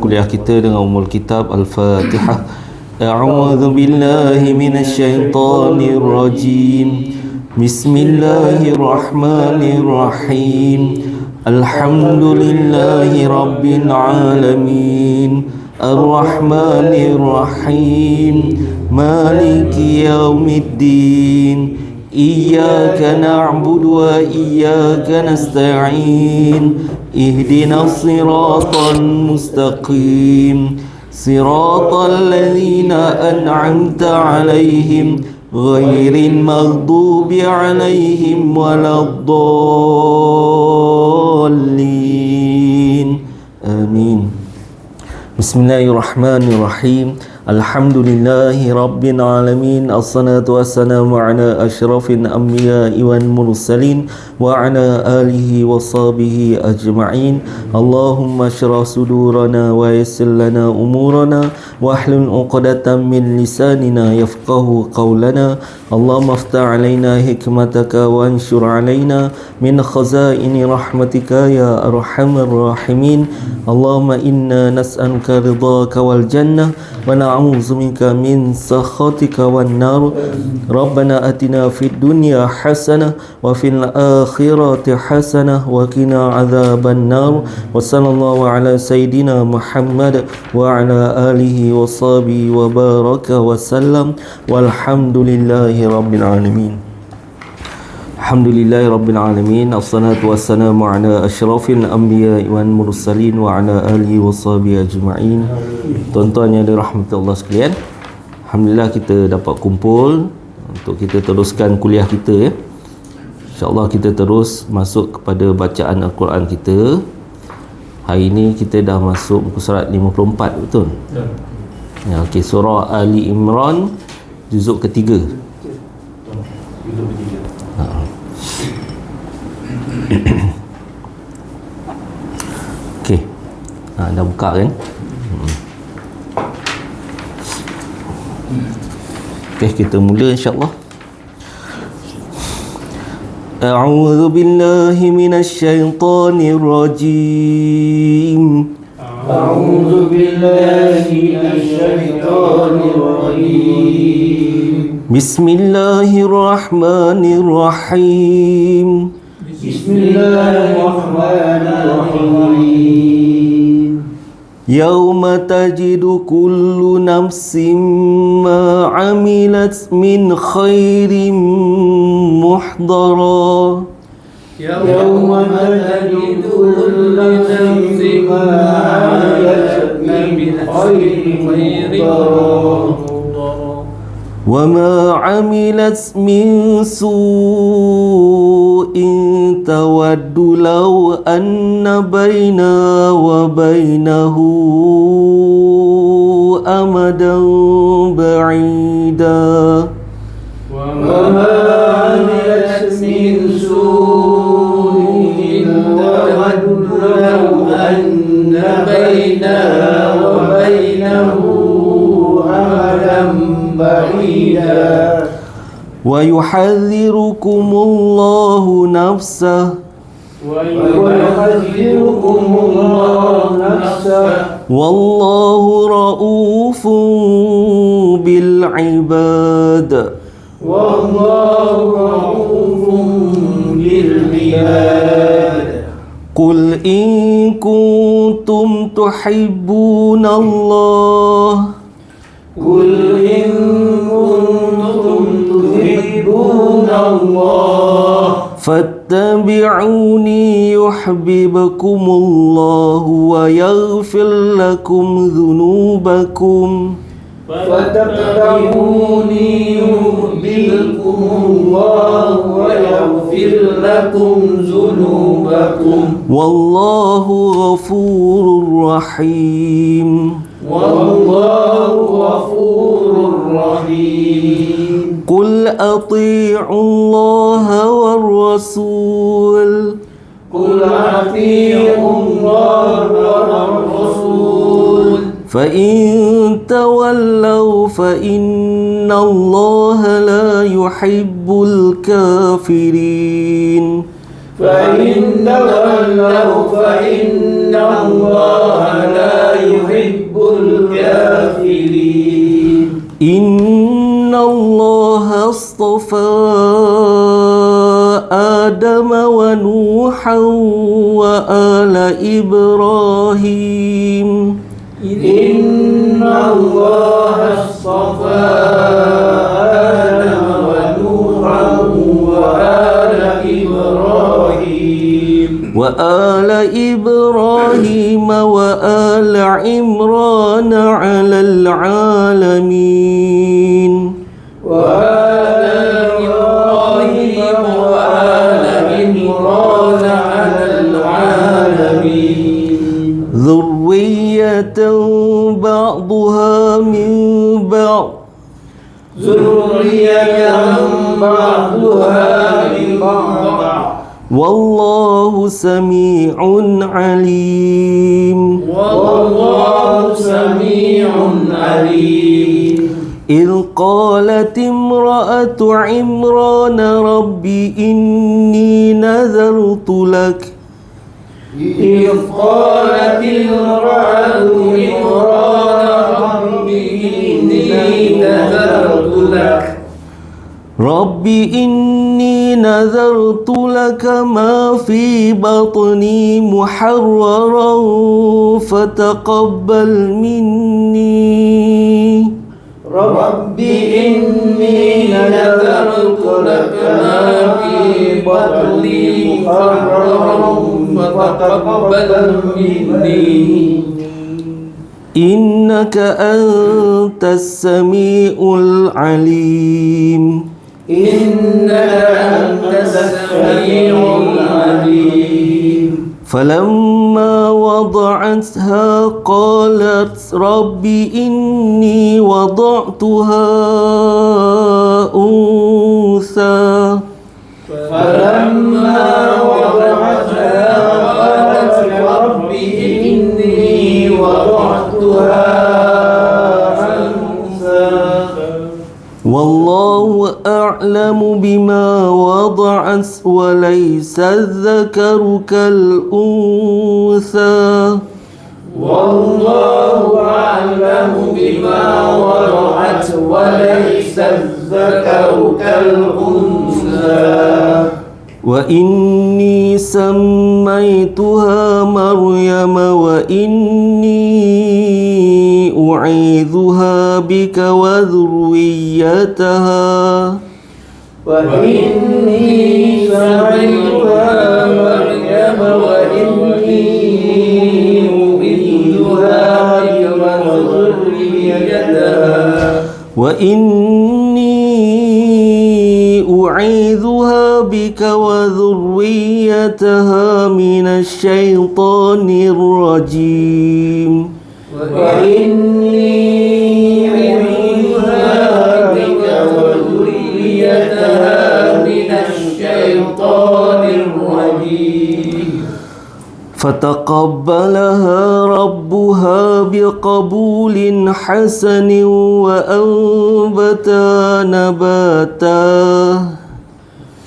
kuliah kita dengan umul kitab Al-Fatihah. A'udzu billahi minasy syaithanir rajim. Bismillahirrahmanirrahim. Alhamdulillahi rabbil alamin. Ar-Rahmanir Rahim. Maliki yaumiddin. Iyyaka na'budu wa iyyaka nasta'in. Ihdinas siratal mustaqim. Siratal ladzina an'amta 'alaihim ghairil maghdubi 'alaihim waladdallin. Amin. Bismillahirrahmanirrahim. Alhamdulillahi rabbil alamin. Assalatu wassalamu ala asyrafil anbiya'i wal mursalin wa ala alihi wa sahbihi ajma'in. Allahumma shrah sudurana wa yassir lana umurana wahlul 'uqdatam min lisanina yafqahu qawlana. Allahumma aftah 'alaina hikmataka wa anshur 'alaina min khazaini rahmatika ya arhamar rahimin. Allahumma inna nas'aluka ridhaka wal jannah wa na'udzu minka min sakhatika wan nar. Rabbana atina fid dunya hasanah wa fil akhirati hasanah wa qina adzaban nar. Wa sallallahu ala sayidina Muhammad wa ala alihi wa sahbihi wa baraka wa sallam. Walhamdulillahi rabbil alamin. Alhamdulillahi rabbil alamin. Assalatu wassalamu ala asyrafil anbiya'i wal mursalin wa ala alihi wa sahbihi ajma'in. Tuan-tuan yang dirahmati Allah sekalian, alhamdulillah kita dapat kumpul untuk kita teruskan kuliah kita, ya. InsyaAllah kita terus masuk kepada bacaan Al-Quran kita. Hari ini kita dah masuk muka surat 54, betul? Ya, okey, surah Ali Imran juzuk ketiga. Okey. Dah buka kan? Okey, kita mula insya-Allah. A'udzu billahi minasy syaithanir rajim. A'udzu billahi minasy syaithanir rajim. Bismillahirrahmanirrahim. Bismillahirrahmanirrahim. Yauma tajidu kullu nafsin ma 'amilat min khairin muhdara. Yauma tajidu kullu nafsin ma 'amilat min khairin muhdara. وما عملت من سوء تود لو أن بينها وبينه أمدا بعيدا وما عملت من سوء تود لو أن بينها وبينه أمدا بعيدا ويحذركم الله نفسه ويحذركم الله نفسه والله رؤوف بالعباد والله رؤوف بالعباد قل إن كنتم تحبون الله قل إن كنتم تحبون الله فاتبعوني يحببكم الله ويغفر لكم ذنوبكم فاتبعوني يحببكم الله ويغفر لكم ذنوبكم والله غفور رحيم والله غفور رحيم قل أطيعوا الله والرسول قل أطيعوا الله والرسول فإن تولوا فإن الله لا يحب الكافرين فإن تولوا فإن الله لا يحب الكافرين إن الله اصطفى آدم ونوحا وآل إبراهيم إن الله اصطفى آدم ونوحا وآل إبراهيم وآل عمران على العالمين وآل إبراهيم وآل عمران على العالمين ذرية بعضها من بعض ذرية بعضها من بعض والله سميع عليم والله سميع عليم إذ قالت امرأة عمران رب إني نذرت لك إذ قالت امرأة عمران رب إني نذرت لك ما في بطني محررا فتقبل مني رب إني نذرت لك ما في بطني محررا فتقبل مني إنك أنت السميع العليم إنك أنت السميع العليم فلما وضعتها قالت رب إني وضعتها أنثى فلما وضعتها قالت رب إني وضعتها أنثى والله أعلم بما وضعت وليس الذكر كالأنثى والله أعلم بما وضعت وليس الذكر كالأنثى وإني سميتها مريم وإني أعيذها بك وذريتها وإني سميتها مريم وإني أعيذها بك وذريتها من الشيطان الرجيم وإني أعيذها بك وذريتها من الشيطان الرجيم فتقبلها ربها بقبول حسن وأنبتها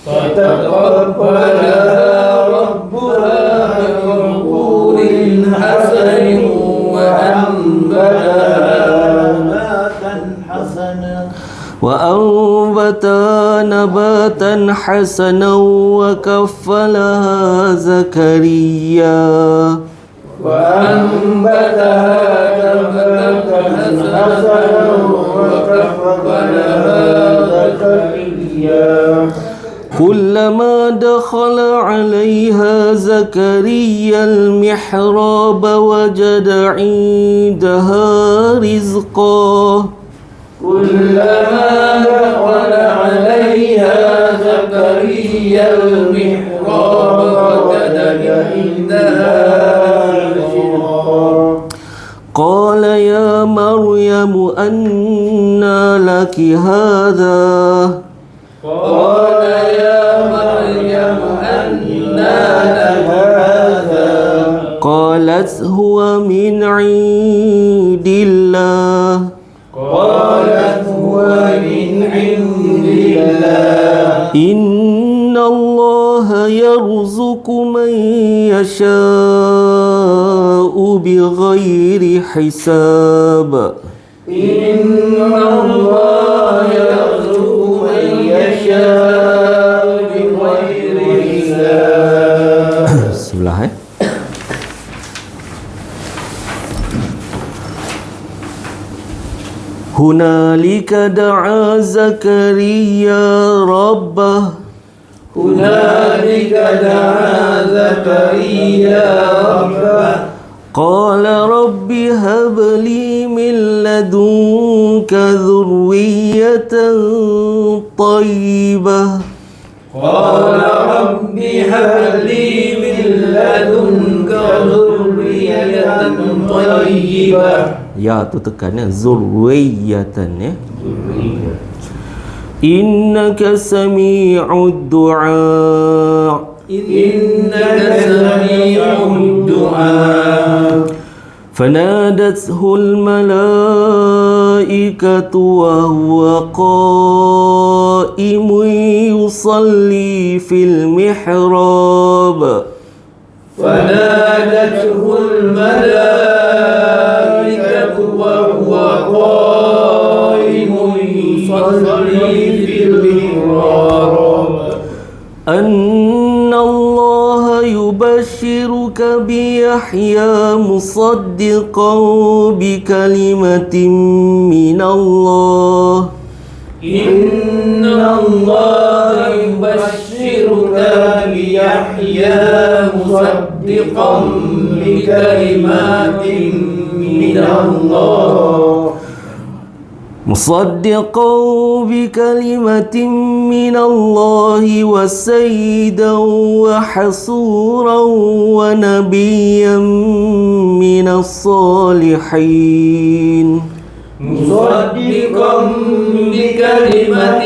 فتقبلها ربها بقبول حسن وأنبتها نباتا حسنا وكفلها زكريا كلما دخل عليها زكريا المحراب وجد عندها رزقا كلما دخل عليها زكريا المحراب وجد عندها رزقا قال يا مريم أنى لك هذا قال يا مريم أنى لك هذا قالت هو من عند الله قالت هو من عند الله إن الله يرزق يرزق من يشاء بغير حساب إن الله يرزق من يشاء بغير حساب. Sebelah هنالك دعا زكريا ربه هنالك دعا زكريا ربه قال رب هب لي من لدنك ذرية طيبة قال رب هب لي من لدنك ذرية طيبة. Ya tu tekan ya, zurriyatan ya. Innaka sami'ud du'a. إنك سميع الدعاء. فنادته الملائكة وهو قائم يصلي في المحراب فنادته الملائكة وهو قائم يصلي في المحراب أن الله يبشرك بيحيى مصدقا بكلمة من الله إن الله يبشرك بيحيى مصدقا بكلمات من الله مصدقا بكلمة من الله وسيدا وحصورا ونبيا من الصالحين مصدقا بكلمة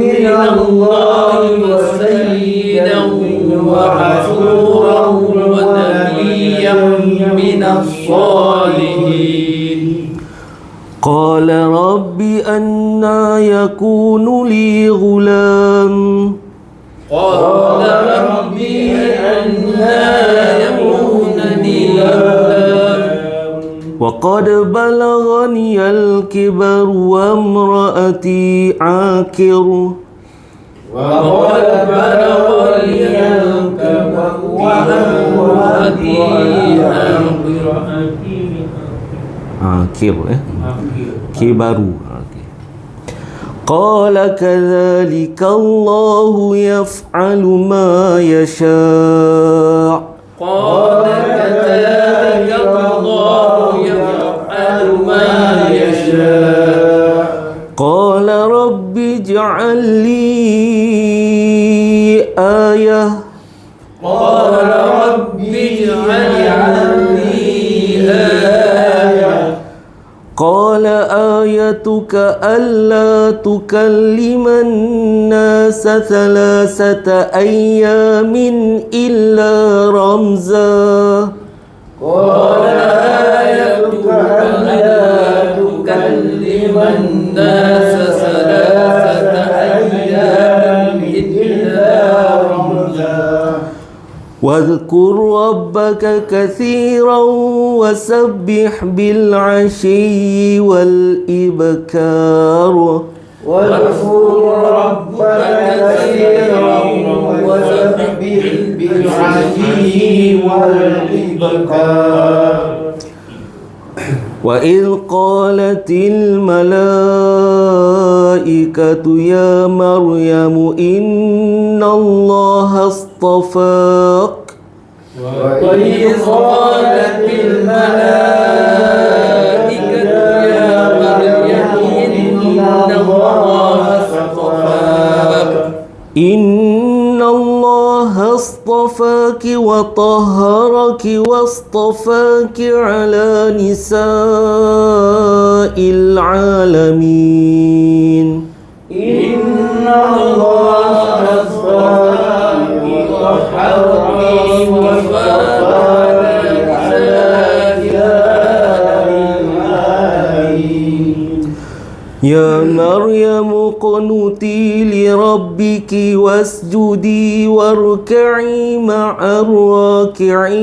من الله وسيدا وحصورا ونبيا من الصالحين. قال رب أنى يكون لي غلام قال ربي أنى يكون لي غلام وقد بلغني الكبر وامرأتي عاقر وقد بلغني الكبر وامرأتي عاقر كبر قال كذلك الله يفعل ما يشاء قال كذلك الله يفعل ما يشاء. قال رب اجعل لي آية قال رب اجعل لي آية. قال آيتك ألا تكلم الناس 3 أيام إلا رمزا قال آيتك ألا تكلم الناس 3 أيام إلا رمزا واذكر ربك كثيرا وسبح بالعشي والإبكار واذكر ربك كثيرا وسبح بالعشي والإبكار. وإذ قالت الملائكة يا مريم إن الله اصطفاك وإذ قالت الملائكة يا مريم إن الله اصطفاك إن الله اصطفاك وطهرك واصطفاك على نساء العالمين. إن الله اصطفاك وطهرك واصطفاك على نساء العالمين. يا مريم اقنتي لربك واسجدي واركعي مع الراكعين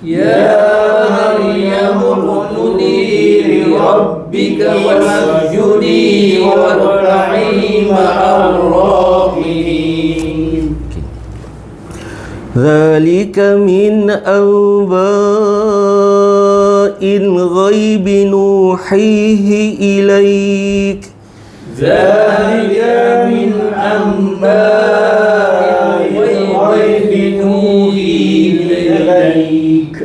يا مريم اقنتي لربك واسجدي واركعي مع الراكعين. ذلك من أنباء الغيب نوحيه إليك ذلك من أنباء الغيب نوحيه إليك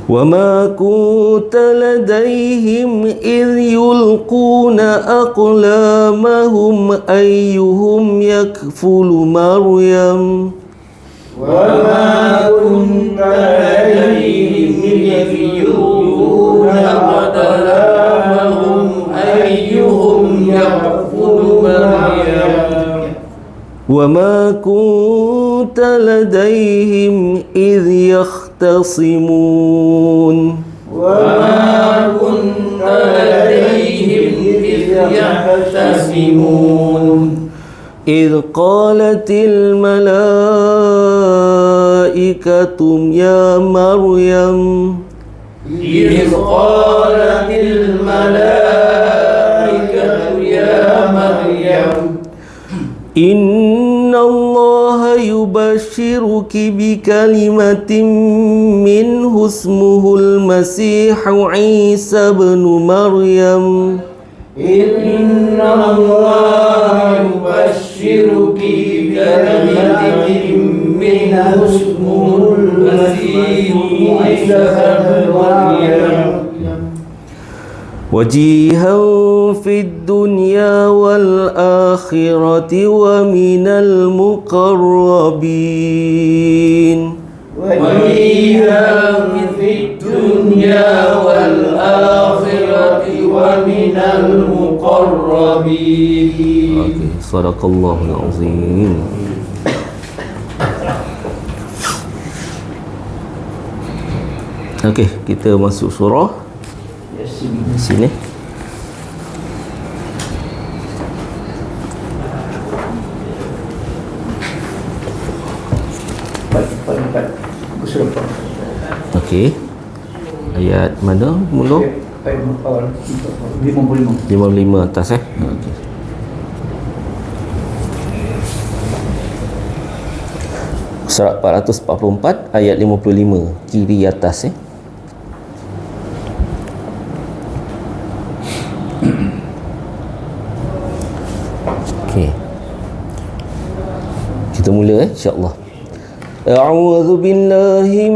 وما كنت لديهم إذ يلقون أقلامهم أيهم يكفل مريم وما كنت لديهم إذ يلقون أقلامهم أيهم يكفل مريم وما كنت لديهم إذ يختصمون وما كنت لديهم إذ يختصمون إذ قالت الملائكة يا مريم إذ قالت الملائكة يا مريم إن الله يبشرك بكلمة منه اسمه المسيح عيسى بن مريم إن الله يبشرك بكلمة منه اسمه المسيح عيسى بن مريم وجيها في الدنيا والآخرة ومن المقربين وجيها في الدنيا والآخرة ومن المقربين. صدق الله العظيم. Okey, kita masuk surah sini. Okey. Ayat mana mula? 55 atas Okey. Surat 444 ayat 55 kiri atas Okey. Kita mula insya-Allah. A'udzu billahi